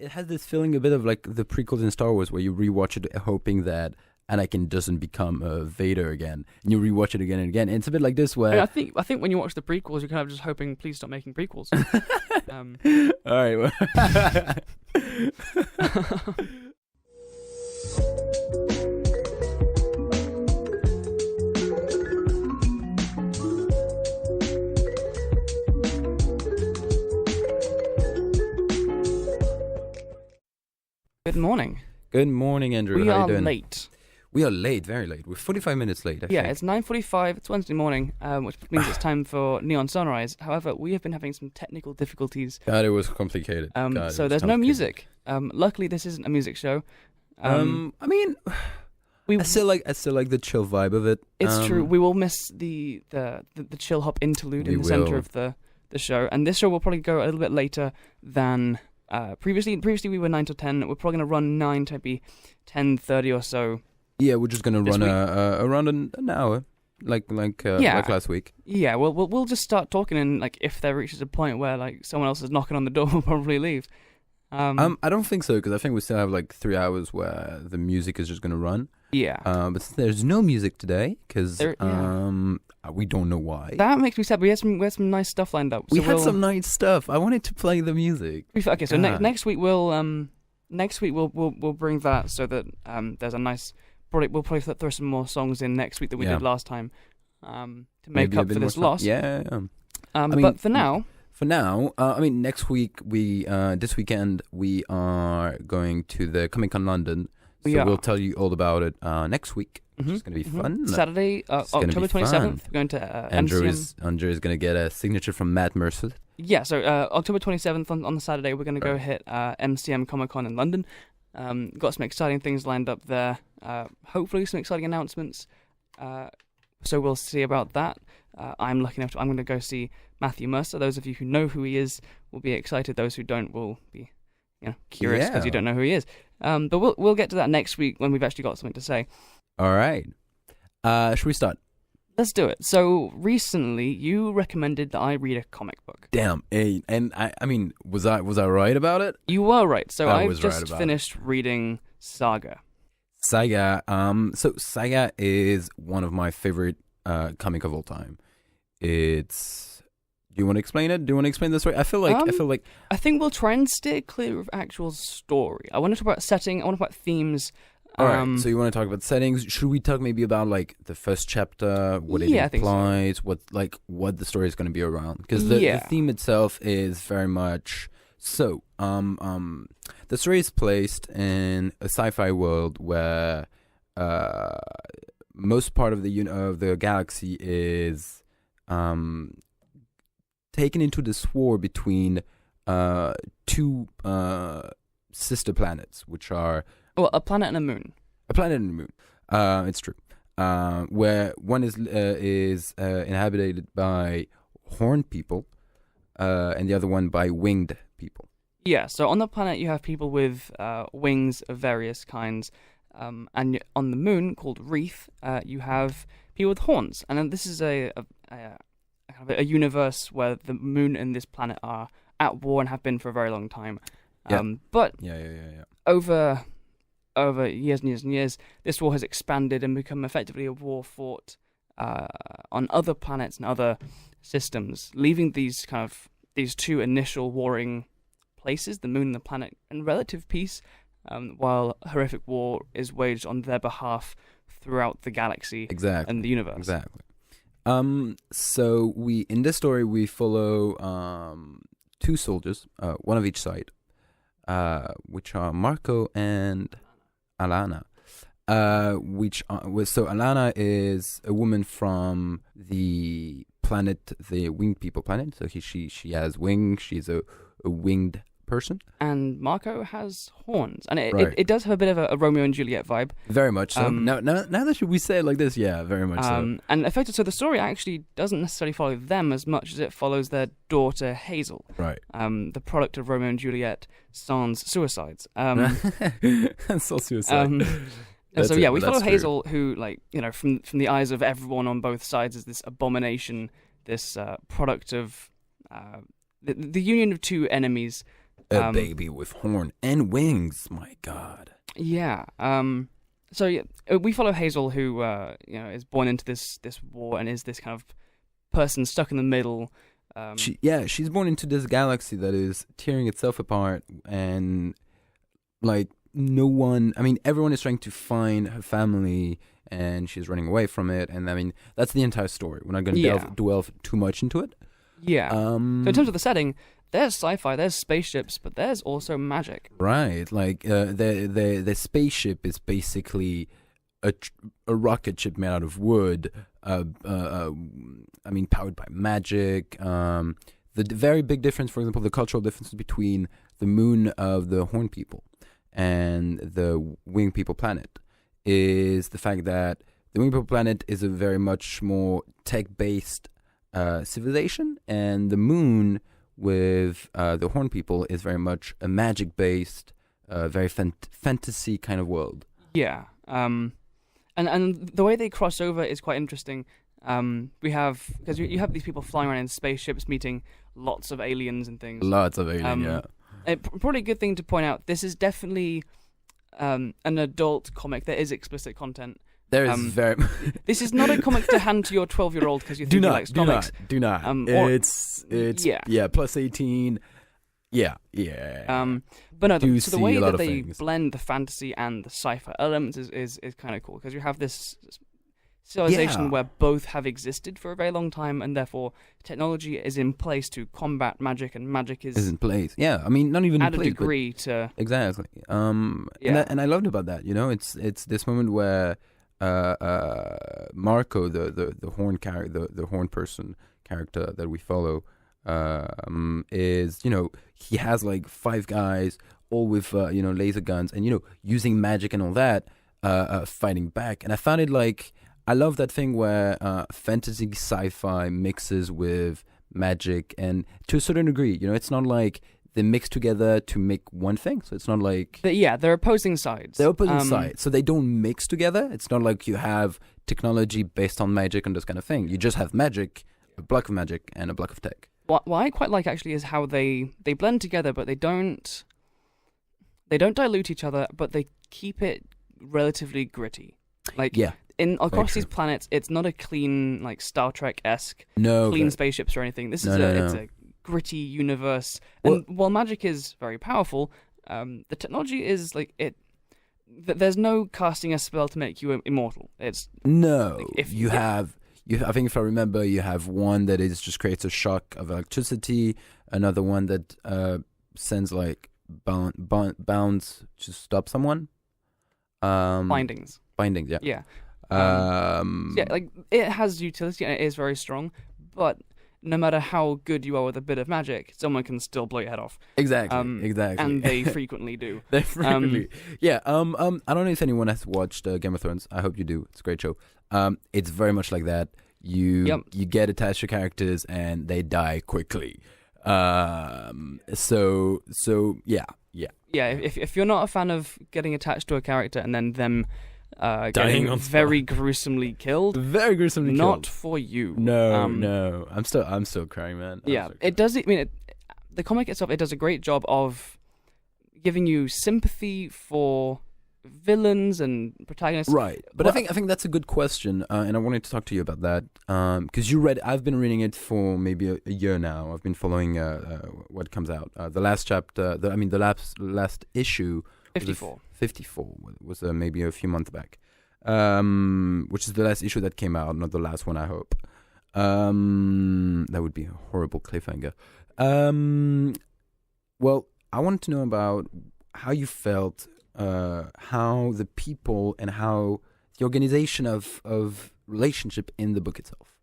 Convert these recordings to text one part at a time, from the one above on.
it has this feeling a bit of like the prequels in Star Wars, where you rewatch it hoping that Anakin doesn't become Vader again, and you rewatch it again and again. And it's a bit like this, where I think when you watch the prequels, you're kind of just hoping, please stop making prequels. All right. Well. Good morning. Good morning, Andrew. We How are you doing? late. We are late, very late. We're 45 minutes late, I think. It's 9:45. It's Wednesday morning, which means it's time for Neon Sunrise. However, we have been having some technical difficulties. God, it was complicated. So there's no music. Luckily, this isn't a music show. I mean, I still like the chill vibe of it. It's true. We will miss the chill hop interlude in the center of the show, and this show will probably go a little bit later than previously. Previously, we were 9 to 10. We're probably going to run 9 to maybe 10:30 or so. Yeah, we're just gonna run around an hour, like last week. Yeah, we'll just start talking, and like if there reaches a point where like someone else is knocking on the door, we'll probably leave. I don't think so, because I think we still have like 3 hours where the music is just gonna run. Yeah. But there's no music today because we don't know why. That makes me sad. We had some nice stuff lined up. We had some nice stuff. I wanted to play the music. Okay, so next week we'll bring that, so that there's a nice. We'll probably throw some more songs in next week that we did last time, to make up for this loss. Yeah. But for now, next week this weekend we are going to the Comic-Con London. So we'll tell you all about it next week. It's going to be fun. Saturday, October 27th, we're going to Andrew MCM. is going to get a signature from Matt Mercer. Yeah, so October 27th on the Saturday, we're going to go hit MCM Comic-Con in London. Got some exciting things lined up there. Hopefully some exciting announcements. So we'll see about that. I'm going to go see Matthew Mercer. Those of you who know who he is will be excited. Those who don't will be curious because you don't know who he is. But we'll get to that next week when we've actually got something to say. All right. Should we start? Let's do it. So recently, you recommended that I read a comic book. Damn, and I mean, was I right about it? You were right. So I've just right finished reading Saga. Saga. So Saga is one of my favorite comic of all time. It's. Do you want to explain it? Do you want to explain the story? I feel like. I think we'll try and steer clear of actual story. I want to talk about setting. I want to talk about themes. All right, so you want to talk about settings? Should we talk maybe about like the first chapter, what it implies, what the story is going to be around? Because the theme itself is very much so. The story is placed in a sci-fi world where most part of the galaxy is taken into this war between two sister planets, which are. Well, a planet and a moon. A planet and a moon. It's true. Where one is inhabited by horned people, and the other one by winged people. Yeah. So on the planet you have people with wings of various kinds, and on the moon called Wreath, you have people with horns. And then this is a universe where the moon and this planet are at war and have been for a very long time. But over years and years and years, this war has expanded and become effectively a war fought on other planets and other systems, leaving these two initial warring places, the moon and the planet, in relative peace, while a horrific war is waged on their behalf throughout the galaxy and the universe. Exactly. So in this story we follow two soldiers, one of each side, which are Marco and Alana, so Alana is a woman from the planet, the winged people planet. So she has wings. She's a winged person. And Marco has horns, and it does have a bit of a Romeo and Juliet vibe. Very much so. Now that we say it like this, yeah, very much so. And effectively, so the story actually doesn't necessarily follow them as much as it follows their daughter Hazel. Right. The product of Romeo and Juliet sans suicides. Sans suicide. We follow Hazel, who, from the eyes of everyone on both sides, is this abomination, this product of the union of two enemies. A baby with horn and wings. My God. Yeah. So we follow Hazel, who is born into this war and is this kind of person stuck in the middle. She's born into this galaxy that is tearing itself apart, and like everyone is trying to find her family, and she's running away from it. And I mean, that's the entire story. We're not going to delve too much into it. Yeah. So in terms of the setting, there's sci-fi, there's spaceships, but there's also magic. Right. Like the spaceship is basically a rocket ship made out of wood. Powered by magic. The very big difference, for example, the cultural difference between the moon of the Horn people and the Wing People planet is the fact that the Wing People planet is a very much more tech-based civilization, and the moon with the Horn people is very much a magic-based, very fantasy kind of world. Yeah. And the way they cross over is quite interesting. Because you have these people flying around in spaceships, meeting lots of aliens and things. Lots of aliens, Probably a good thing to point out, this is definitely an adult comic. There is explicit content. There is very... This is not a comic to hand to your 12-year-old because you think he likes comics. Do not. It's plus 18. Yeah. But no, so the way that they blend the fantasy and the sci-fi elements is kind of cool, because you have this civilization where both have existed for a very long time, and therefore technology is in place to combat magic, and magic is in place. Yeah, I mean, not even at in place, a degree to exactly. And I loved about that. It's this moment where Marco, the horn character, the horn person character that we follow, is he has like 5 guys all with laser guns and using magic and all that, fighting back. And I found it like, I love that thing where fantasy sci-fi mixes with magic, and to a certain degree, it's not like they mix together to make one thing. So it's not like... they're opposing sides. They're opposing sides. So they don't mix together. It's not like you have technology based on magic and this kind of thing. You just have magic, a block of magic, and a block of tech. What I quite like, actually, is how they blend together, but they don't dilute each other, but they keep it relatively gritty. Like, across these planets, it's not a clean, like, Star Trek-esque clean spaceships or anything. This is it's a gritty universe. And while magic is very powerful, the technology is like it. There's no casting a spell to make you immortal. It's if you have. I think if I remember, you have one that just creates a shock of electricity. Another one that sends like bounds to stop someone. Bindings. Yeah. Yeah. Like it has utility and it is very strong, but no matter how good you are with a bit of magic, someone can still blow your head off. Exactly. And they frequently do. I don't know if anyone has watched Game of Thrones. I hope you do. It's a great show. It's very much like that. You get attached to characters and they die quickly. Yeah. If you're not a fan of getting attached to a character and then them getting very gruesomely killed. Very gruesomely killed. Not for you. No. I'm still crying, man. It does. The comic itself, it does a great job of giving you sympathy for villains and protagonists. Right, but I think that's a good question, and I wanted to talk to you about that because I've been reading it for maybe a year now. I've been following what comes out. The last chapter, the last issue. 54. 54 was maybe a few months back, which is the last issue that came out, not the last one, I hope. That would be a horrible cliffhanger. Well, I want to know about how you felt, how the people and how the organization of relationship in the book itself.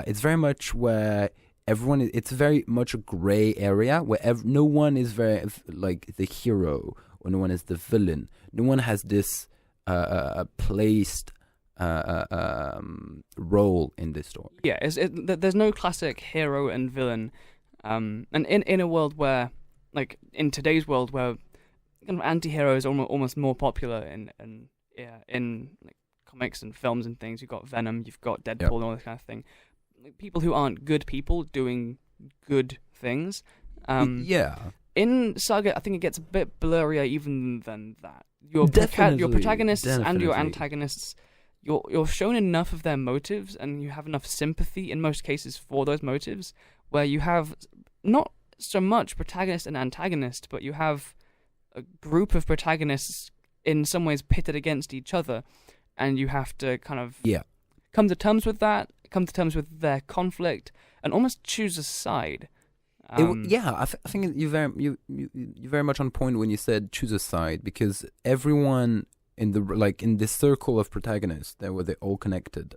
It's very much where it's very much a gray area where no one is very like the hero, or no one is the villain. No one has this placed role in this story. Yeah, there's no classic hero and villain. And in a world where, like in today's world, where kind of anti-hero is almost more popular in like comics and films and things. You've got Venom, you've got Deadpool, and all this kind of thing. Like, people who aren't good people doing good things. In Saga, I think it gets a bit blurrier even than that. Your protagonists and your antagonists, you're shown enough of their motives, and you have enough sympathy in most cases for those motives, where you have not so much protagonist and antagonist, but you have a group of protagonists in some ways pitted against each other, and you have to kind of come to terms with that, come to terms with their conflict, and almost choose a side. I think you're very much on point when you said choose a side, because everyone in this circle of protagonists, they're all connected.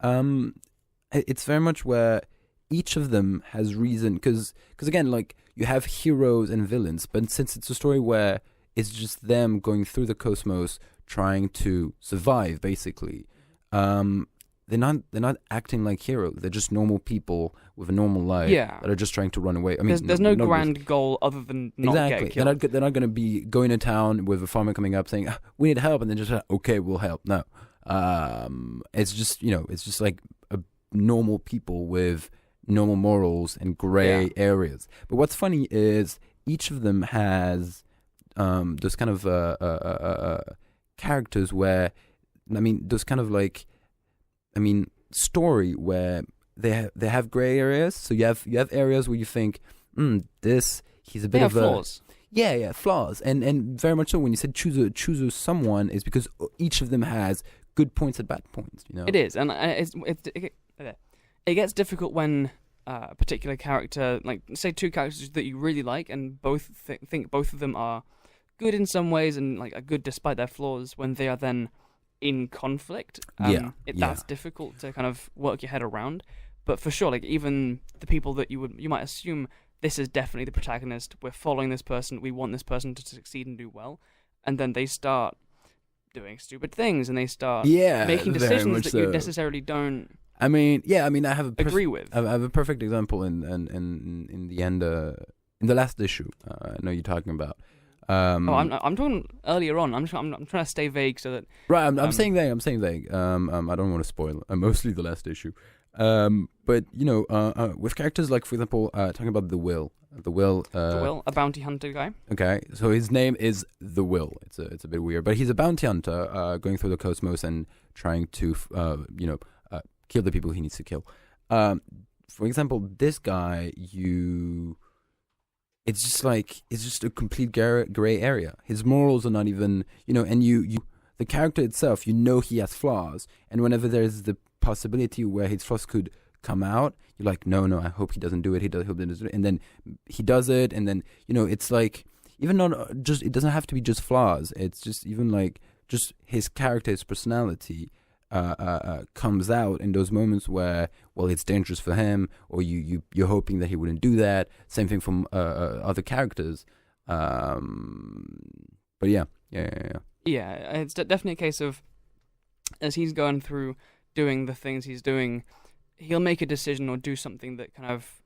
It's very much where each of them has reason, because again, like, you have heroes and villains, but since it's a story where it's just them going through the cosmos trying to survive, basically, they're not acting like heroes. They're just normal people with a normal life that are just trying to run away. I mean, there's no grand goal other than not get killed. They're not going to be going to town with a farmer coming up saying, "We need help," and then just okay, we'll help. No, it's just like a normal people with normal morals and gray areas. But what's funny is each of them has those kind of characters where, I mean, those kind of like, I mean, story where they have gray areas. So you have areas where you think, he's a bit of flaws. Flaws, and very much so. When you said choose a someone, is because each of them has good points and bad points. You know, it is, and it gets difficult when a particular character, like say two characters that you really like, and both think both of them are good in some ways and like are good despite their flaws, when they are then in conflict. That's difficult to kind of work your head around. But for sure, like, even the people that you might assume this is definitely the protagonist, we're following this person, we want this person to succeed and do well, and then they start doing stupid things and they start making decisions that you necessarily don't I have agree with. I have a perfect example in the end, in the last issue. I know you're talking about. I'm talking earlier on. I'm trying to stay vague so that. Right, I'm saying vague. I don't want to spoil. Mostly the last issue. But with characters like, for example, talking about the Will, a bounty hunter guy. Okay, so his name is the Will. It's a bit weird, but he's a bounty hunter, going through the cosmos and trying to, kill the people he needs to kill. For example, this guy, it's just a complete gray area. His morals are not even, and the character itself, he has flaws, and whenever there's the possibility where his flaws could come out, you're like, no, I hope he doesn't do it. He doesn't do it, and then he does it, and then it's like, even not just, it doesn't have to be just flaws. It's just even like just his character, his personality comes out in those moments where, well, it's dangerous for him, or you're hoping that he wouldn't do that. Same thing from other characters. But yeah, it's definitely a case of, as he's going through doing the things he's doing, he'll make a decision or do something that kind of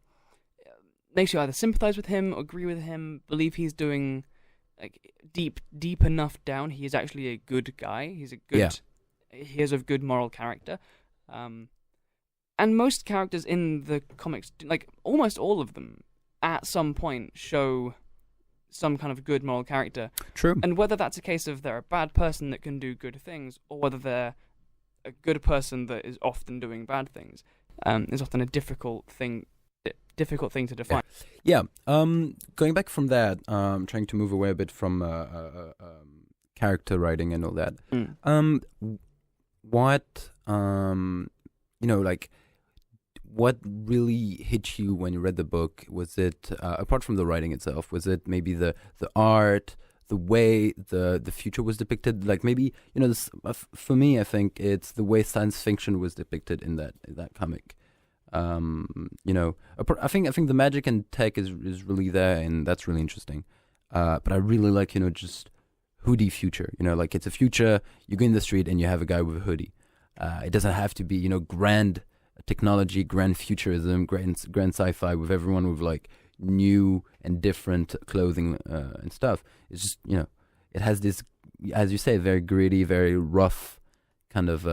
makes you either sympathize with him, agree with him, believe he's doing, like, deep enough down he is actually a good guy. He is of good moral character. And most characters in the comics, like almost all of them, at some point show some kind of good moral character. True. And whether that's a case of they're a bad person that can do good things, or whether they're a good person that is often doing bad things, is often a difficult thing to define. Yeah. Going back from that, trying to move away a bit from character writing and all that. What what really hit you when you read the book? Was it, apart from the writing itself, was it maybe the art, the way the future was depicted? Like, maybe, for me, I think it's the way science fiction was depicted in that comic. I think the magic and tech is really there, and that's really interesting. But I really like, just hoodie future. Like, it's a future, you go in the street and you have a guy with a hoodie. It doesn't have to be, grand technology, grand futurism, grand sci-fi with everyone with like new and different clothing and stuff. It's just, it has this, as you say, very gritty, very rough kind of.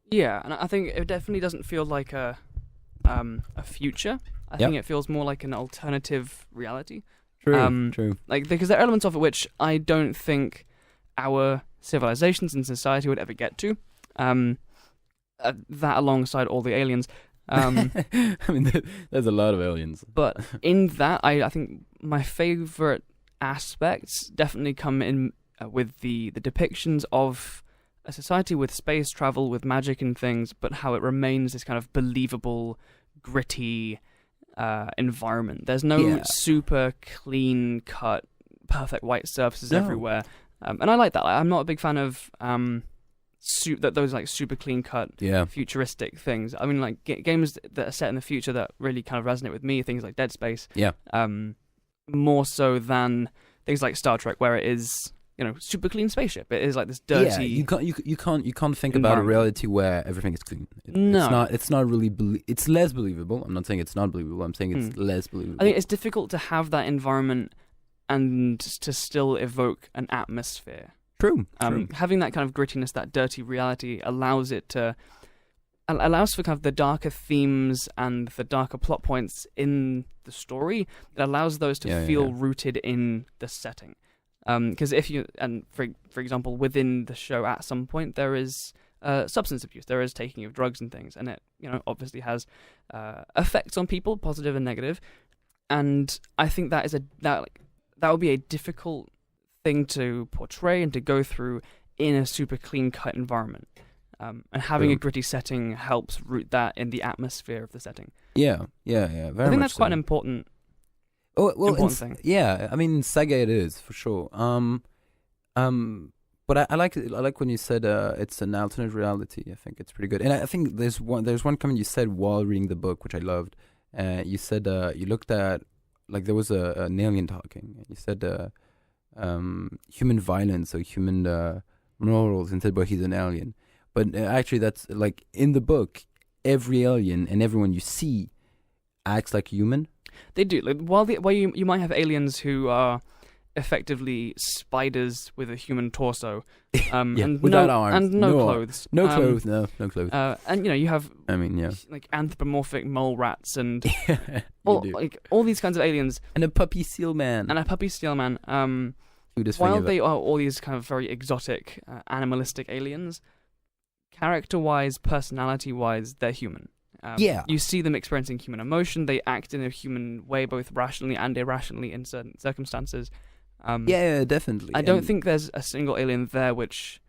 Yeah, and I think it definitely doesn't feel like a future. I think it feels more like an alternative reality. True. Like, because there are elements of it which I don't think our civilizations and society would ever get to. That alongside all the aliens. I mean, there's a lot of aliens. But in that, I think my favorite aspects definitely come in with the depictions of a society with space travel, with magic and things, but how it remains this kind of believable, gritty environment. There's no super clean cut, perfect white surfaces everywhere. And I like that. I'm not a big fan of those like super clean cut, futuristic things. I mean, like games that are set in the future that really kind of resonate with me, things like Dead Space. More so than things like Star Trek, where it is, super clean spaceship. It is like this dirty. Yeah, you can't think about a reality where everything is clean. It's not really. It's less believable. I'm not saying it's not believable. I'm saying it's less believable. I think it's difficult to have that environment and to still evoke an atmosphere. True. Having that kind of grittiness, that dirty reality, allows for kind of the darker themes and the darker plot points in the story. It allows those to feel rooted in the setting. Because for example, within the show, at some point there is substance abuse, there is taking of drugs and things, and it obviously has effects on people, positive and negative. And I think that would be a difficult thing to portray and to go through in a super clean cut environment. And having a gritty setting helps root that in the atmosphere of the setting. Yeah. Very I think that's quite an important thing. Yeah, I mean, Saga it is for sure. But I like when you said it's an alternate reality. I think it's pretty good. And I think there's one comment you said while reading the book, which I loved. You said you looked at, like, there was an alien talking. You said human violence or human morals, and said, "But he's an alien." But actually, that's like in the book, every alien and everyone you see acts like human. They do. Like, while you might have aliens who are effectively spiders with a human torso, and without arms, and no clothes, no clothes. And you have, like anthropomorphic mole rats and all these kinds of aliens, and a puppy seal man, while they are all these kind of very exotic, animalistic aliens, character-wise, personality-wise, they're human. You see them experiencing human emotion. They act in a human way, both rationally and irrationally in certain circumstances. Definitely. I don't think there's a single alien there which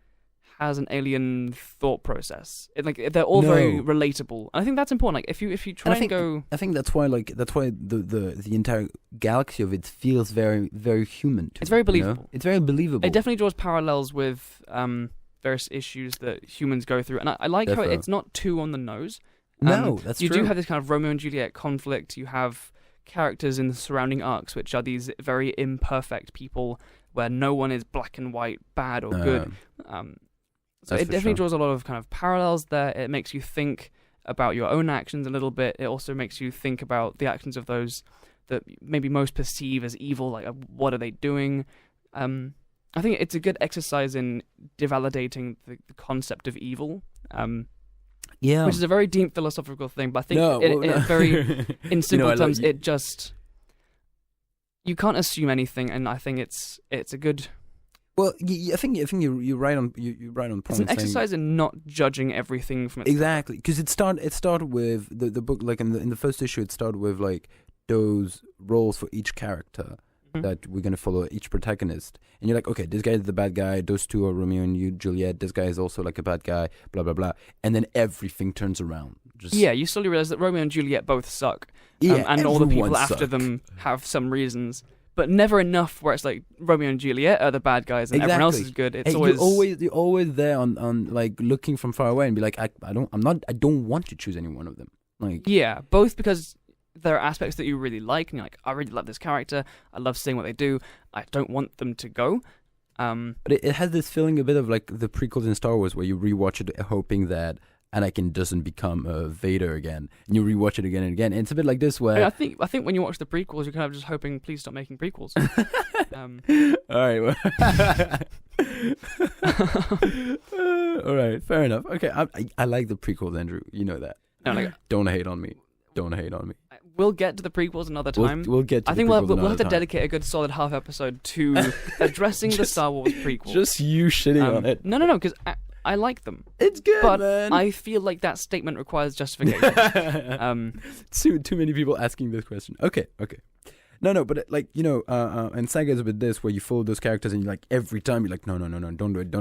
has an alien thought process. They're all very relatable. And I think that's important. Like if you try and go, I think that's why the entire galaxy of it feels very, very human. It's very believable. It's very believable. It definitely draws parallels with various issues that humans go through, and I like how it's not too on the nose. That's true. You do have this kind of Romeo and Juliet conflict. You have characters in the surrounding arcs, which are these very imperfect people, where no one is black and white, bad or good. So it definitely draws a lot of kind of parallels there. It makes you think about your own actions a little bit. It also makes you think about the actions of those that maybe most perceive as evil. Like, what are they doing? I think it's a good exercise in devalidating the concept of evil. Which is a very deep philosophical thing, but I think in simple terms, it just, you can't assume anything, and I think it's a good. Well, I think you're right on point. It's an exercise in not judging everything from its exactly, because it started with the book, like in the first issue, it started with like those roles for each character that we're going to follow, each protagonist. And you're like, okay, this guy is the bad guy, those two are Romeo and Juliet, this guy is also like a bad guy, blah, blah, blah. And then everything turns around. You slowly realize that Romeo and Juliet both suck. And all the people after them have some reasons. But never enough where it's like Romeo and Juliet are the bad guys and everyone else is good. It's you're always there on like looking from far away and be like, I don't want to choose any one of them. Like, both because there are aspects that you really like, and you're like, I really love this character, I love seeing what they do, I don't want them to go. But it has this feeling a bit of like the prequels in Star Wars, where you rewatch it hoping that Anakin doesn't become Vader again, and you rewatch it again and again. And it's a bit like this, where I think when you watch the prequels, you're kind of just hoping, please stop making prequels. All right, fair enough. Okay, I like the prequels, Andrew. You know that. No, don't hate on me. Don't hate on me. We'll get to the prequels another time. We'll get to I think we'll have to dedicate a good solid half episode to addressing the Star Wars prequels. Just you shitting on it. No, because I like them. It's good, but man. I feel like that statement requires justification. Too many people asking this question. Okay. No, but like, and Saga is with this where you follow those characters and you're like, every time you're like, no, don't do it.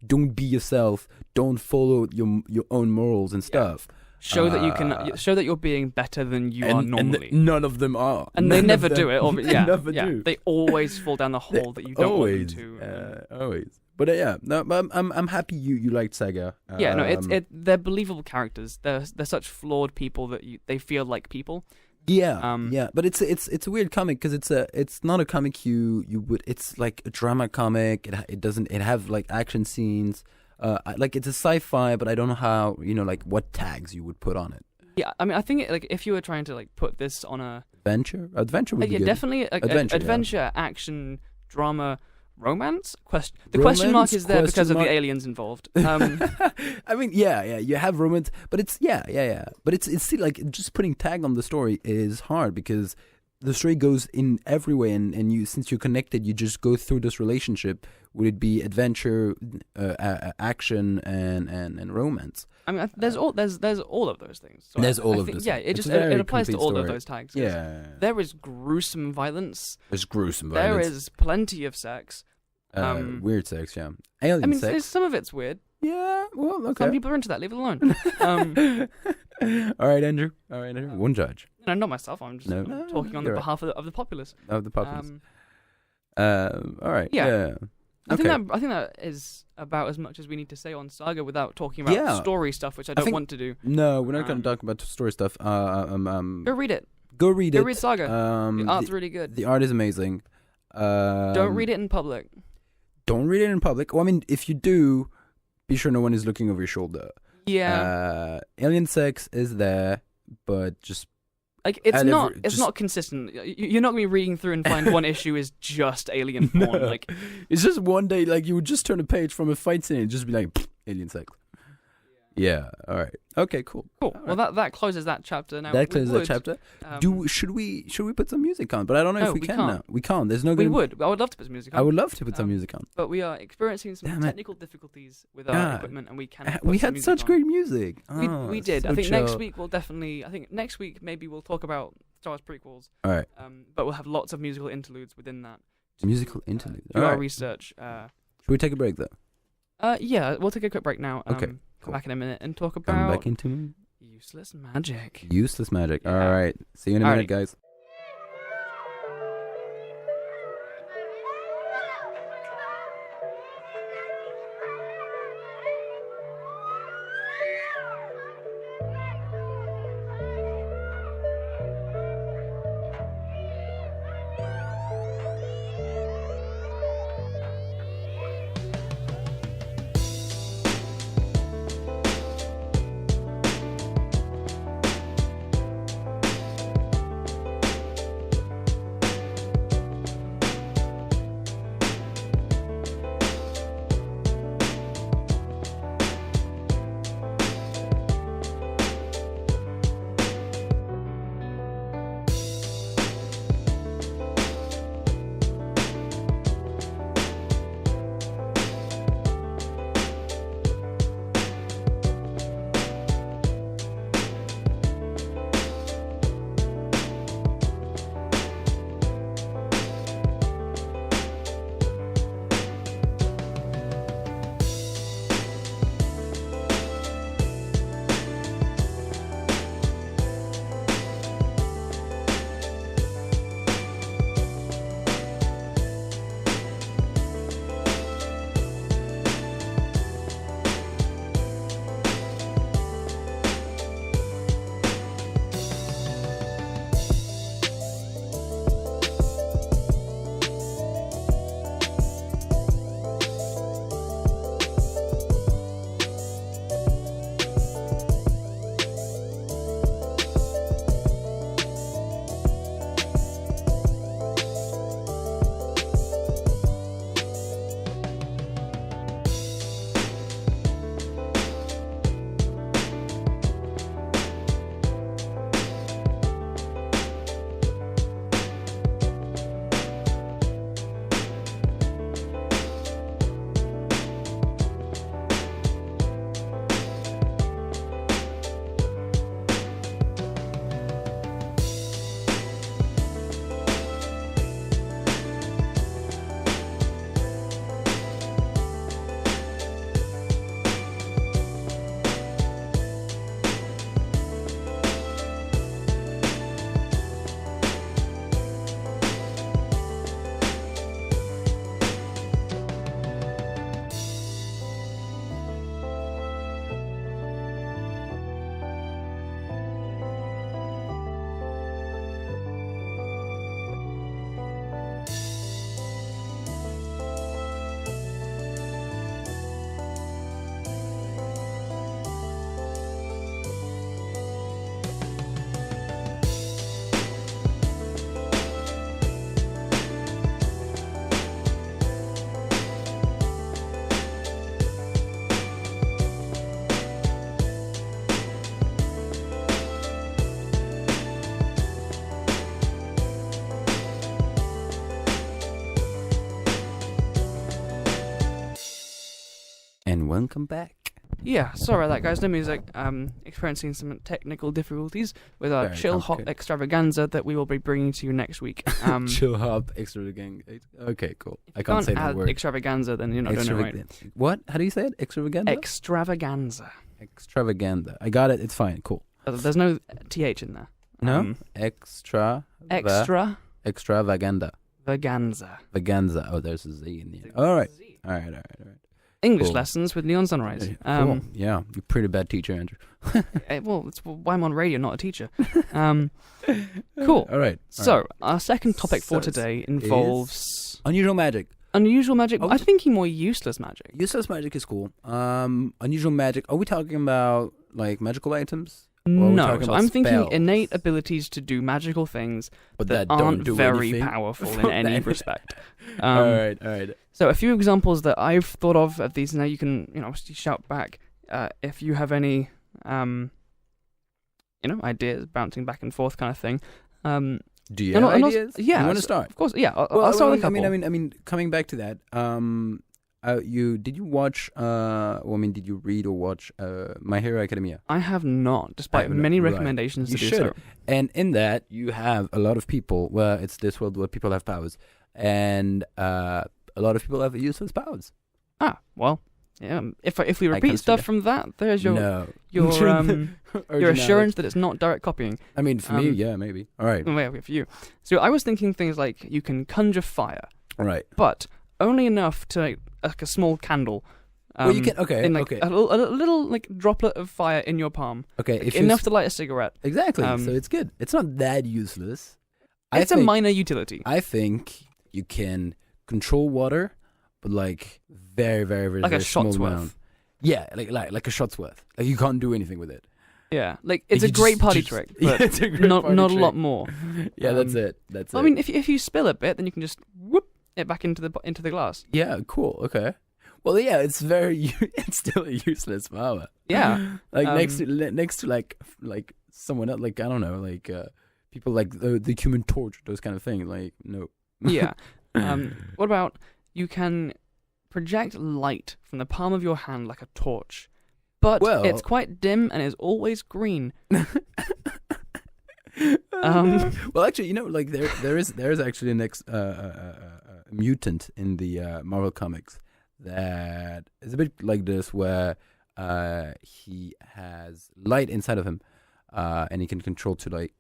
Don't be yourself. Don't follow your own morals and stuff. Show that you can. Show that you're being better than you are normally. And none of them are. And they never do it. They never do. They always fall down the hole that you don't want them to. Always. But I'm happy you liked Saga. They're believable characters. They're such flawed people that they feel like people. Yeah, but it's a weird comic because it's not a comic you would. It's like a drama comic. It have like action scenes. Like it's a sci-fi, but I don't know how like what tags you would put on it. Yeah, I mean, I think like if you were trying to like put this on a adventure would be good. Definitely adventure, action, drama. Romance? The question mark is there because of the aliens involved. I mean, yeah, you have romance, but it's but it's still like just putting tag on the story is hard because the story goes in every way, and you, since you're connected, you just go through this relationship. Would it be adventure, action, and romance? I mean, there's all of those things. So there's all of those. Yeah, it applies to all of those tags. Yeah, there is gruesome violence. There's gruesome violence. There is plenty of sex. Weird sex, yeah. Alien sex. Some of it's weird. Yeah, well, okay. Some people are into that. Leave it alone. All right, Andrew. One judge. No, not myself. I'm just talking on the behalf of the populace. Of the populace. All right. Yeah. I think that is about as much as we need to say on Saga without talking about story stuff, which I don't want to do. No, we're not going to talk about story stuff. Go read it. Go read it. Go read Saga. The art's really good. The art is amazing. Don't read it in public. Don't read it in public. Well, I mean, if you do, be sure no one is looking over your shoulder. Yeah. Alien sex is there, but just like it's not consistent. You're not gonna be reading through and find one issue is just alien porn. No. Like it's just one day, like you would just turn a page from a fight scene and just be like alien sex. Yeah. All right. Okay. Cool. Well, that closes that chapter. Now that closes that chapter. Should we put some music on? But I don't know if we can now. We can't. There's no. We would. I would love to put some music on. I would love to put some music on. But we are experiencing some technical difficulties with our equipment, and we can't. We had such great music. We did. I think next week we'll definitely. I think next week maybe we'll talk about Star Wars prequels. All right. But we'll have lots of musical interludes within that. Musical interludes. Do our research. Should we take a break though? Yeah, we'll take a quick break now. Okay. Come back in a minute and talk about Come back into useless magic. Useless magic. Yeah. All right. See you in a minute, guys. And welcome back. Yeah, sorry about that, guys. No music. Experiencing some technical difficulties with our chill hop extravaganza that we will be bringing to you next week. Chill hop extravaganza. Okay, cool. I can't say that word. Extravaganza, then you're not doing it right. What? How do you say it? Extravaganza? Extravaganza. Extravaganza. I got it. It's fine. Cool. There's no TH in there. No? Extravaganda. Vaganza. Oh, there's a Z in the end. All right. English lessons with Neon Sunrise. Cool. Yeah, you're a pretty bad teacher, Andrew. Well, it's why I'm on radio, not a teacher. Cool. All right. So, our second topic for today involves... unusual magic. Unusual magic? I'm thinking more useless magic. Useless magic is cool. Unusual magic. Are we talking about, like, magical items? No, so I'm thinking innate abilities to do magical things that aren't very powerful in any respect. All right. So a few examples that I've thought of these. Now you can, obviously shout back if you have any, ideas, bouncing back and forth kind of thing. Do you have ideas? Yeah. You want to start? Of course. Yeah. I'll start with a couple. I mean, coming back to that. Did you watch? Did you read or watch My Hero Academia? I have not, despite many recommendations to do so. And in that, you have a lot of people. Well, it's this world where people have powers, and a lot of people have useless powers. Ah, well, yeah. If we repeat stuff from that, there's your assurance that it's not direct copying. I mean, for me, yeah, maybe. All right. Okay, for you. So I was thinking things like you can conjure fire. Right. But only enough to make like a small candle. Well, you can a little like droplet of fire in your palm. Okay, like, enough to light a cigarette. Exactly. So it's good. It's not that useless. It's a minor utility. I think you can control water, but like very, very, very, like very a shot's small worth. amount. Yeah, like a shot's worth. Like you can't do anything with it. Yeah, like it's a great party trick, but it's a great not party a trick. lot more. Yeah, that's it. I mean, if you spill a bit, then you can just whoop it back into the glass. Yeah, cool. Okay. Well, yeah, it's it's still a useless power. Yeah. Like next to like someone else, like I don't know, like people like the Human Torch, those kind of things. Like no. Yeah. What about you can project light from the palm of your hand like a torch, but it's quite dim and is always green. Well, actually, like there is actually an mutant in the Marvel comics that is a bit like this, where he has light inside of him, and he can control light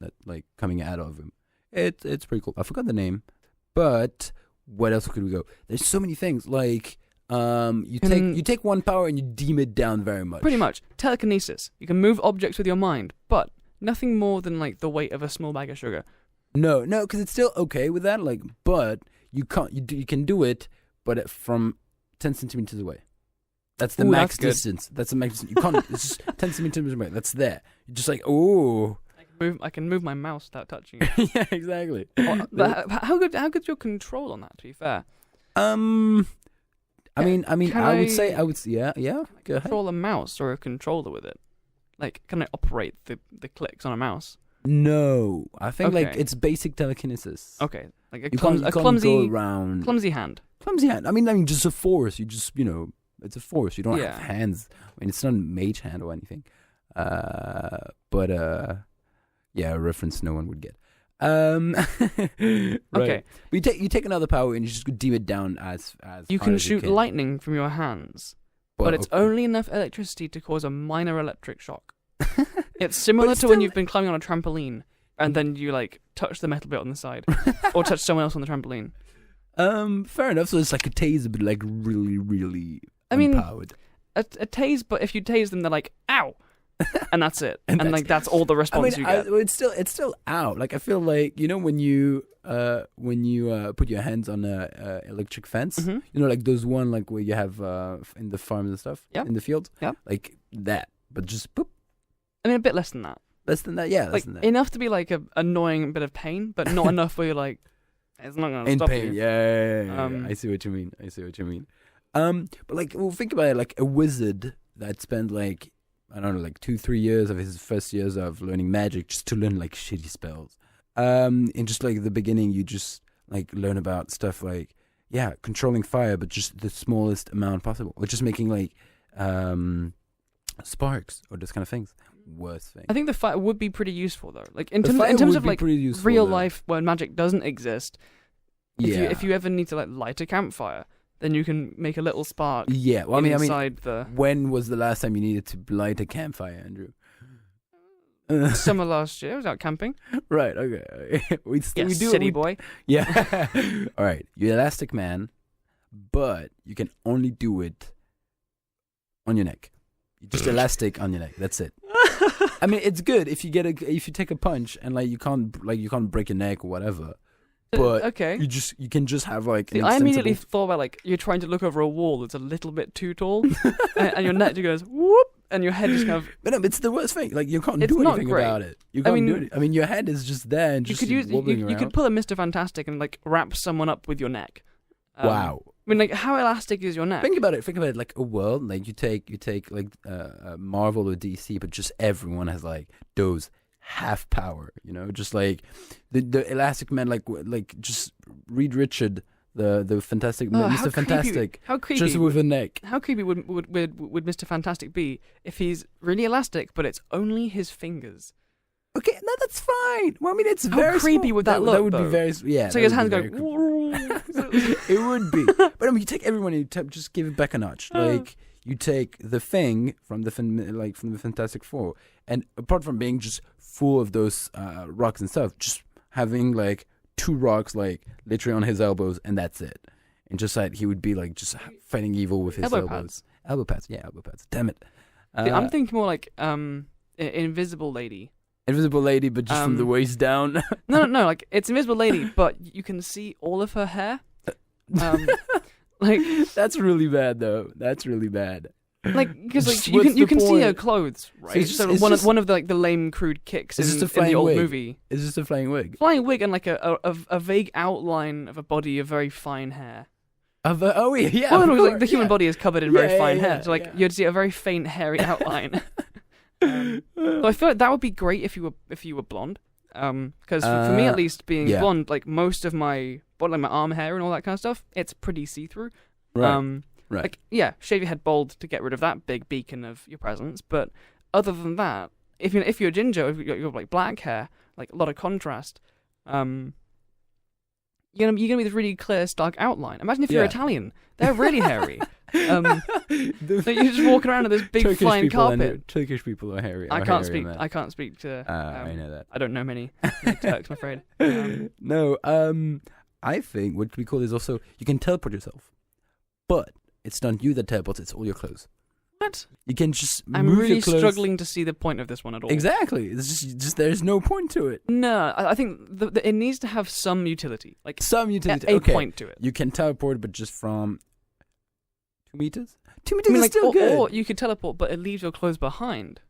that like coming out of him. It's pretty cool. I forgot the name, but what else could we go? There's so many things. Like you take one power and you deem it down very much. Pretty much telekinesis. You can move objects with your mind, but nothing more than like the weight of a small bag of sugar. No, because it's still okay with that. Like, but you can't. You can do it, but from 10 centimeters away. That's the max distance. That's the max distance. You can't. It's just 10 centimeters away. That's there. You're just like, oh. I can move my mouse without touching it. Yeah, exactly. But how good's your control on that? To be fair. I would say. Yeah. Go ahead. Control a mouse or a controller with it. Like, can I operate the clicks on a mouse? No, I think like it's basic telekinesis. Okay, like a clumsy hand. Clumsy hand. I mean, just a force. You just, it's a force. You don't have hands. I mean, it's not a mage hand or anything. But a reference no one would get. Right. Okay. But you take another power and you just deem it down as you can shoot lightning from your hands, but it's only enough electricity to cause a minor electric shock. It's similar to when you've been climbing on a trampoline and then you like touch the metal bit on the side or touch someone else on the trampoline. Fair enough. So it's like a taser, but like really, really empowered. A tase, but if you tase them, they're like, ow. And that's it. and like that's all the response you get. It's still out. Like I feel like when you put your hands on a electric fence, like those one like where you have in the farms and stuff, in the field, like that, but just boop. I mean, a bit less than that. Less than that, yeah. Like enough to be like a annoying bit of pain, but not enough where you're like, it's not gonna stop pain. you. Yeah. I see what you mean. But like, well, think about it. Like a wizard that spent like, I don't know, like 2-3 years of his first years of learning magic just to learn like shitty spells. In just like the beginning, you just like learn about stuff like controlling fire, but just the smallest amount possible, or just making like sparks or those kind of things. Worst thing. I think the fire would be pretty useful though. Like in terms of like real life where magic doesn't exist. If you ever need to like light a campfire, then you can make a little spark. Yeah, well, inside the. When was the last time you needed to light a campfire, Andrew? Summer last year, I was out camping. Right. Okay. we do city boy. Yeah. All right. You're Elastic Man, but you can only do it on your neck. You're just elastic on your neck. That's it. I mean, it's good if you take a punch and like you can't break your neck or whatever. But okay. you can just have like. See, I immediately thought about like you're trying to look over a wall that's a little bit too tall, and your neck just goes whoop, and your head just kind of. But no, it's the worst thing. Like you can't do anything about it. You can't do it. I mean, your head is just there and just wobbling around. You could pull a Mr. Fantastic and like wrap someone up with your neck. Wow. I mean, like, how elastic is your neck? Think about it like a world. Like you take like Marvel or DC, but just everyone has like those half power. You know, just like the Elastic Man, like just Reed Richard, the Fantastic Mr. Fantastic. How creepy? Just with a neck. How creepy would Mr. Fantastic be if he's really elastic, but it's only his fingers? Okay, no, that's fine. Well, I mean, it's how very creepy small. would that look? That would be very, yeah. So his hands go. It would be, but I mean, you take everyone and you just give it back a notch. Like you take the Thing from the Fantastic Four, and apart from being just full of those rocks and stuff, just having like 2 rocks like literally on his elbows, and that's it. And just like he would be like just fighting evil with his elbows. Elbow pads. Yeah, elbow pads. Damn it. I'm thinking more like Invisible Lady. Invisible Lady, but just from the waist down. No, like it's Invisible Lady, but you can see all of her hair. Like that's really bad, though. That's really bad. Like because like you can see her clothes, right? So one of the like the lame crude kicks in the old movie. Is this a flying wig? Flying wig and like a vague outline of a body of very fine hair. Oh yeah. Well, like the human body is covered in very fine hair, so like you'd see a very faint hairy outline. So I feel like that would be great if you were blonde, because for me at least, being blonde, like most of my like my arm hair and all that kind of stuff, it's pretty see through. Right. Like shave your head bald to get rid of that big beacon of your presence. But other than that, if you're ginger, if you're like black hair, like a lot of contrast, you're gonna be this really clear, stark outline. Imagine if you're Italian; they're really hairy. Like you're just walking around on this big Turkish flying carpet. Turkish people are hairy. I can't speak to. I know that. I don't know many Turks, I'm afraid. No. I think what we call is also you can teleport yourself, but it's not you that teleports. It's all your clothes. What? You can just. I'm really struggling to see the point of this one at all. Exactly. It's just there's no point to it. No, I think it needs to have some utility. Like some utility. A point to it. You can teleport, but just from 2 meters. 2 meters is like, still good. Or you could teleport, but it leaves your clothes behind.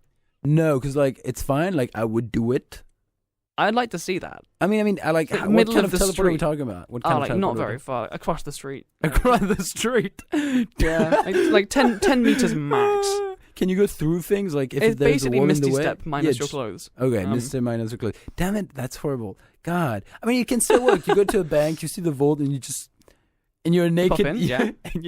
No, because like it's fine. Like I would do it. I'd like to see that. I mean, I like what middle kind of of the teleport street. are we talking about? What kind of teleport? Not very far, across the street. Across the street. Yeah, like 10 meters max. Can you go through things? Like if it's there's basically a wall Misty in the way? Step minus your clothes. Okay, Misty minus your clothes. Damn it, that's horrible. God, I mean, it can still work. You go to a bank, you see the vault, and you just. And you're naked. In, yeah. And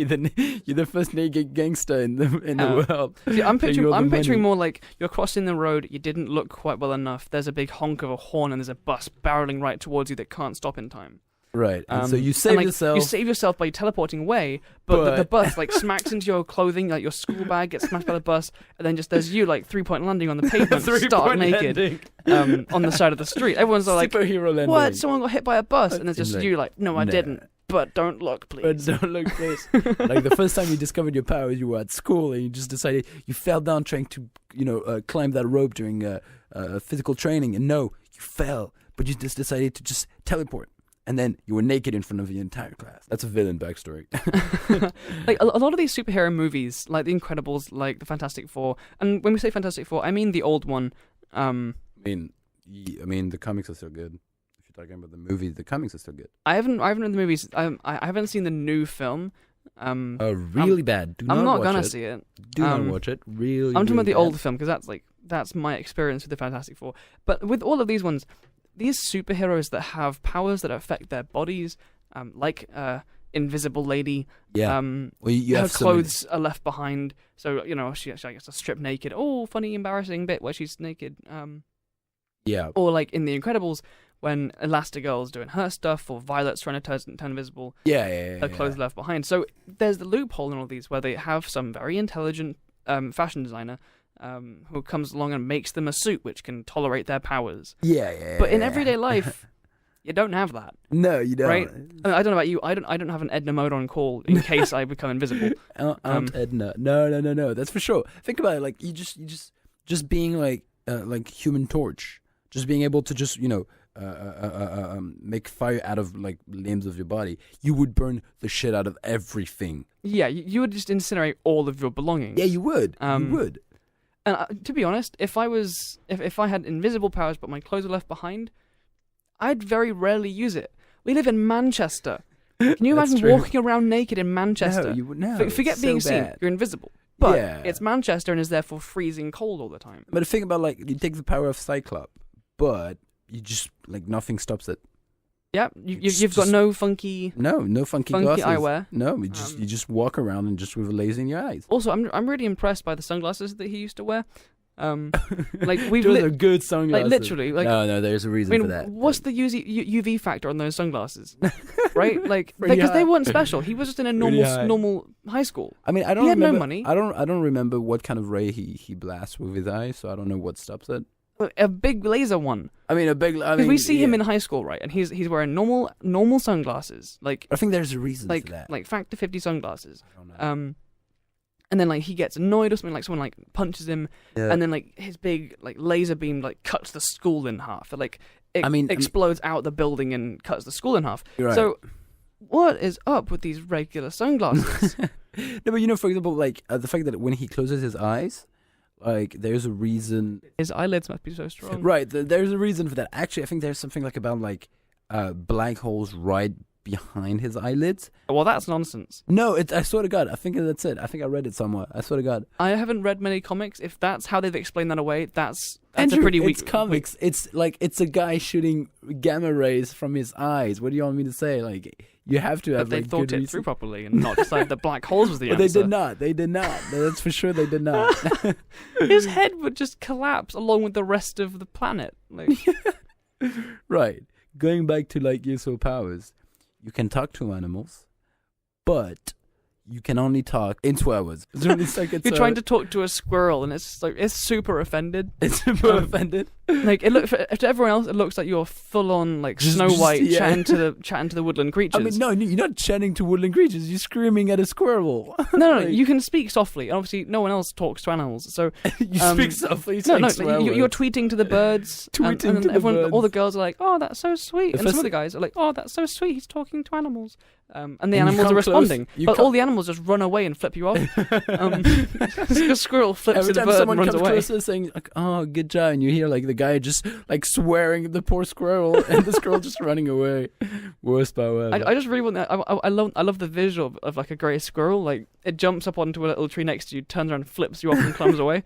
you're the first naked gangster in the world. See, I'm picturing more like you're crossing the road. You didn't look quite well enough. There's a big honk of a horn, and there's a bus barreling right towards you that can't stop in time. Right. And so you save yourself. You save yourself by teleporting away, but the bus like smacks into your clothing, like your school bag gets smashed by the bus, and then just there's you like 3-point landing on the pavement, stark naked, on the side of the street. Everyone's like, superhero landing. What? Someone got hit by a bus, and there's just you like, no, I didn't. But don't look, please. But don't look, please. Like the first time you discovered your powers, you were at school and you just decided you fell down trying to, climb that rope during physical training, and no, you fell, but you just decided to just teleport, and then you were naked in front of the entire class. That's a villain backstory. Like a lot of these superhero movies, like The Incredibles, like the Fantastic Four, and when we say Fantastic Four, I mean the old one. I mean the comics are still good. Talking about the movies, the comics are still good. I haven't read the movies. I haven't seen the new film. Really bad. I'm not gonna see it. Do not watch it. Really. I'm talking about the older film because that's my experience with the Fantastic Four. But with all of these ones, these superheroes that have powers that affect their bodies, like invisible lady. Yeah. You her have clothes are left behind, so she I guess stripped naked. Oh, funny, embarrassing bit where she's naked. Yeah. Or like in The Incredibles, when Elastigirl's doing her stuff, or Violet's trying to turn invisible. Yeah. Her clothes left behind. So there's the loophole in all these where they have some very intelligent fashion designer who comes along and makes them a suit which can tolerate their powers. Yeah. But in everyday life, you don't have that. No, you don't. Right? I mean, I don't know about you. I don't have an Edna mode on call in case I become invisible. Aunt Edna. No. That's for sure. Think about it. Like you just being like Human Torch, just being able to just make fire out of like limbs of your body. You would burn the shit out of everything. Yeah, you would just incinerate all of your belongings. Yeah, you would. You would. And to be honest, if I had invisible powers but my clothes were left behind, I'd very rarely use it. We live in Manchester. Can you imagine walking around naked in Manchester? No, you would. No, forget being seen. You're invisible. But it's Manchester and is therefore freezing cold all the time. But think about like you take the power of Cyclops, but you just like nothing stops it. Yeah, you've got no funky funky glasses. eyewear. No, you just walk around and just with a laser in your eyes. Also, I'm really impressed by the sunglasses that he used to wear. Like those are good sunglasses. Like literally, like no, there's a reason for that. What's the UV factor on those sunglasses? Right, like because they weren't special. He was just in a normal high school. I mean, he had no money. I don't remember what kind of ray he blasts with his eyes, so I don't know what stops it. A big laser one. Because we see him in high school, right? And he's wearing normal sunglasses. Like I think there's a reason for that. Like factor 50 sunglasses. I don't know. And then like he gets annoyed or something, like someone like punches him, and then like his big like laser beam like cuts the school in half. It explodes out the building and cuts the school in half. Right. So what is up with these regular sunglasses? No, but for example, like the fact that when he closes his eyes, like there's a reason. His eyelids must be so strong. Right, there's a reason for that. Actually, I think there's something like about like black holes right behind his eyelids. Well, that's nonsense. No, I swear to God, I think that's it. I think I read it somewhere. I swear to God. I haven't read many comics. If that's how they've explained that away, that's Andrew, a pretty weak. It's comics. It's like it's a guy shooting gamma rays from his eyes. What do you want me to say? Like you have to have. But they thought it through properly and not decide that black holes was the answer. They did not. That's for sure. They did not. His head would just collapse along with the rest of the planet. Like, right. Going back to like useful powers. You can talk to animals, but you can only talk in swears. You're trying to talk to a squirrel, and it's super offended. It's super offended. Like to everyone else, it looks like you're full on like Snow White chatting to the woodland creatures. I mean, no, you're not chatting to woodland creatures. You're screaming at a squirrel. No, you can speak softly. Obviously, no one else talks to animals, so you speak softly. You're tweeting to the birds. Tweeting to everyone, the birds. All the girls are like, "Oh, that's so sweet," and some of the guys are like, "Oh, that's so sweet. He's talking to animals." And the animals are responding, but all the animals just run away and flip you off. A squirrel flips Every to the time bird someone and runs comes away. closer saying, like, "Oh, good job," and you hear like the guy just like swearing at the poor squirrel, and the squirrel just running away. Worst power ever. I just really want that. I love the visual of like a grey squirrel. Like it jumps up onto a little tree next to you, turns around, flips you off, and climbs away.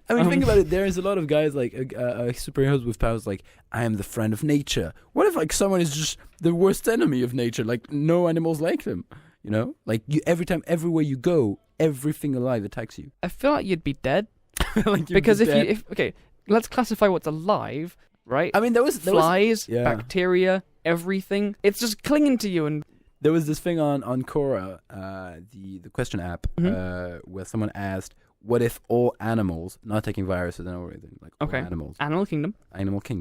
I mean, think about it. There is a lot of guys like superheroes with powers. Like I am the friend of nature. What if like someone is just the worst enemy of nature? Like no animals like them. You know, like everywhere you go, everything alive attacks you. I feel like you'd be dead. Because let's classify what's alive, right? I mean, there was flies, bacteria, everything. It's just clinging to you. And there was this thing on Quora, the question app, where someone asked, "What if all animals, not taking viruses and everything, like all animals, Animal Kingdom,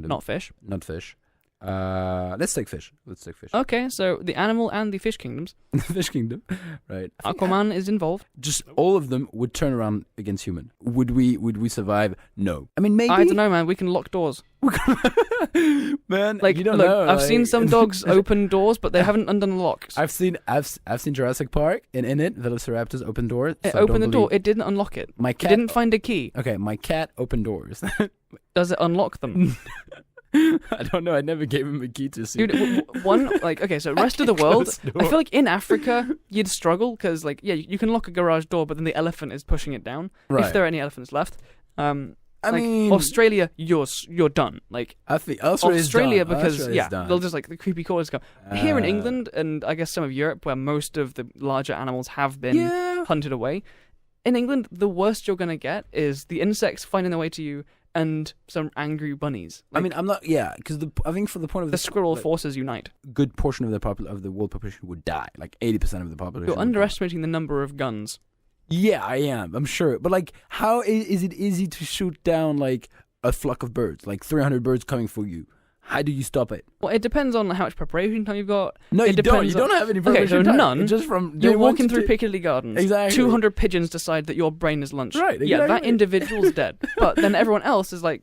not fish." Let's take fish. Okay, so the animal and the fish kingdoms. The fish kingdom, right? Aquaman is involved. Just all of them would turn around against human. Would we survive? No. I mean, maybe. I don't know, man. We can lock doors. Man, like you don't know. I've seen some dogs open doors, but they haven't undone the locks. I've seen Jurassic Park, and in it, Velociraptors open doors. It opened the door. It didn't unlock it. My cat didn't find a key. Okay, my cat opened doors. Does it unlock them? I don't know. I never gave him a key to see. Dude, so rest of the world, I feel like in Africa, you'd struggle because, like, yeah, you can lock a garage door, but then the elephant is pushing it down. Right. If there are any elephants left. I mean, Australia, you're done. Like, I think Australia because Australia's they'll just like the creepy callers go. Here in England and I guess some of Europe, where most of the larger animals have been hunted away. In England, the worst you're gonna get is the insects finding their way to you and some angry bunnies. Like, I mean, I'm not. Yeah, because I think for the point of the squirrel forces unite. Good portion of the world population would die. Like 80% of the population. You're underestimating the number of guns. Yeah, I am. I'm sure. But like, how is it easy to shoot down like a flock of birds, like 300 birds coming for you? How do you stop it? Well, it depends on how much preparation time you've got. No, you don't. You don't have any preparation time. None. Just from you're walking through Piccadilly Gardens. Exactly. 200 pigeons decide that your brain is lunch. Right. Exactly. Yeah, that individual's dead. But then everyone else is like,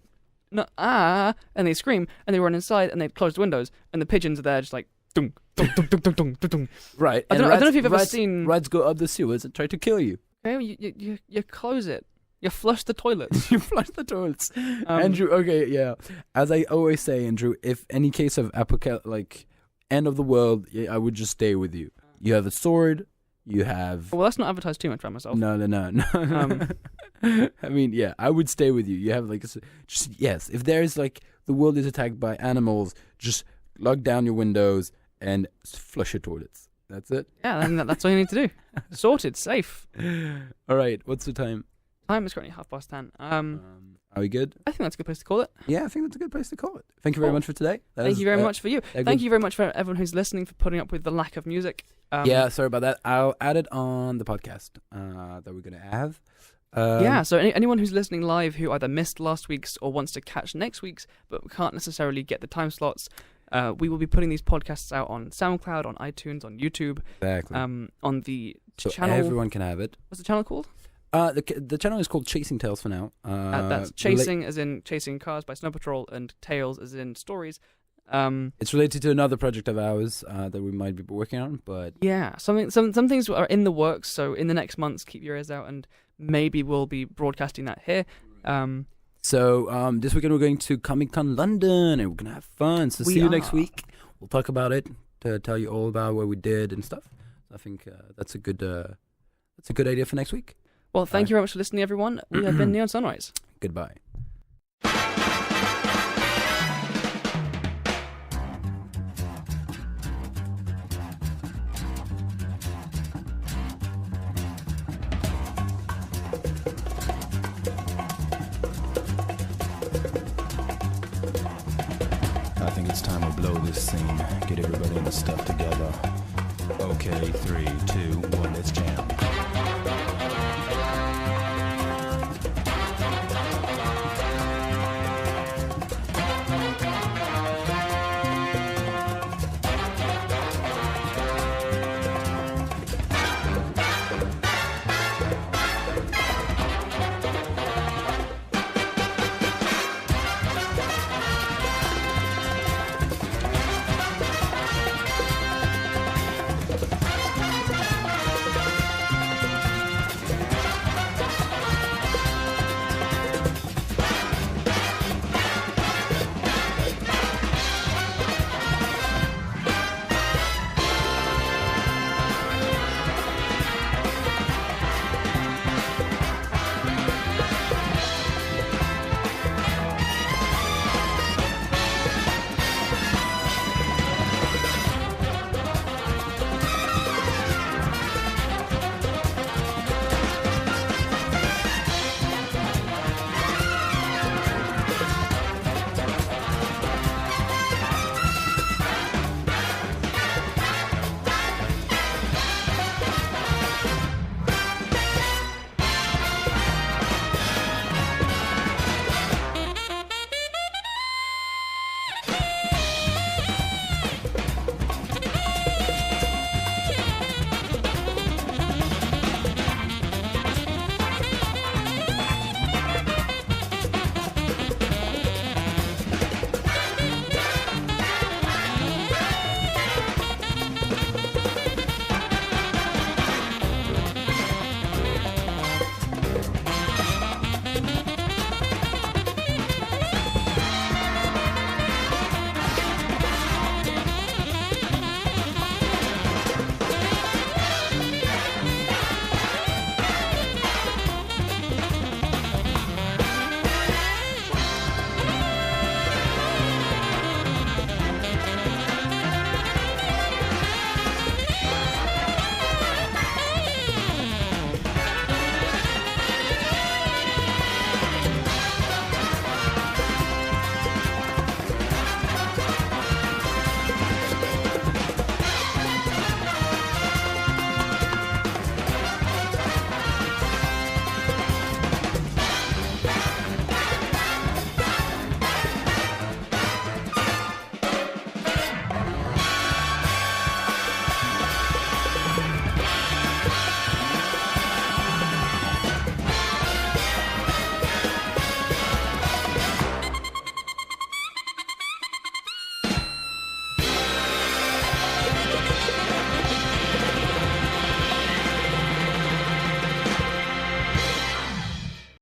no, and they scream and they run inside and they close the windows and the pigeons are there just like, dung, dung, dung, dung, dung, dung, dung, dung. Right. I don't know if you've ever seen rats go up the sewers and try to kill you. Okay, you close it. You flush the toilets. You flush the toilets. Andrew, okay, yeah. As I always say, Andrew, if any case of like end of the world, I would just stay with you. You have a sword. You have. Well, let's not advertise too much about myself. No. I mean, yeah, I would stay with you. You have like yes. If there's like the world is attacked by animals, just lock down your windows and flush your toilets. That's it. Yeah, that's all you need to do. Sorted, safe. All right. What's the time? Time is currently 10:30. Are we good? I think that's a good place to call it. Yeah, I think that's a good place to call it. Thank you very much for today. Thank you very much for you. Thank you very much for everyone who's listening, for putting up with the lack of music. Yeah, sorry about that. I'll add it on the podcast that we're going to have. Yeah, so anyone who's listening live who either missed last week's or wants to catch next week's but can't necessarily get the time slots, we will be putting these podcasts out on SoundCloud, on iTunes, on YouTube. Exactly. On the so channel. Everyone can have it. What's the channel called? The channel is called Chasing Tales for now. That's chasing as in chasing cars by Snow Patrol, and tales as in stories. It's related to another project of ours that we might be working on, but yeah, some things are in the works. So in the next months, keep your ears out, and maybe we'll be broadcasting that here. So this weekend we're going to Comic-Con London, and we're gonna have fun. So see you next week. We'll talk about it, to tell you all about what we did and stuff. I think that's a good idea for next week. Well, thank you very much for listening, everyone. We have been Neon Sunrise. Goodbye. I think it's time to blow this scene. Get everybody in the stuff together. Okay, 3, 2, 1, let's jam.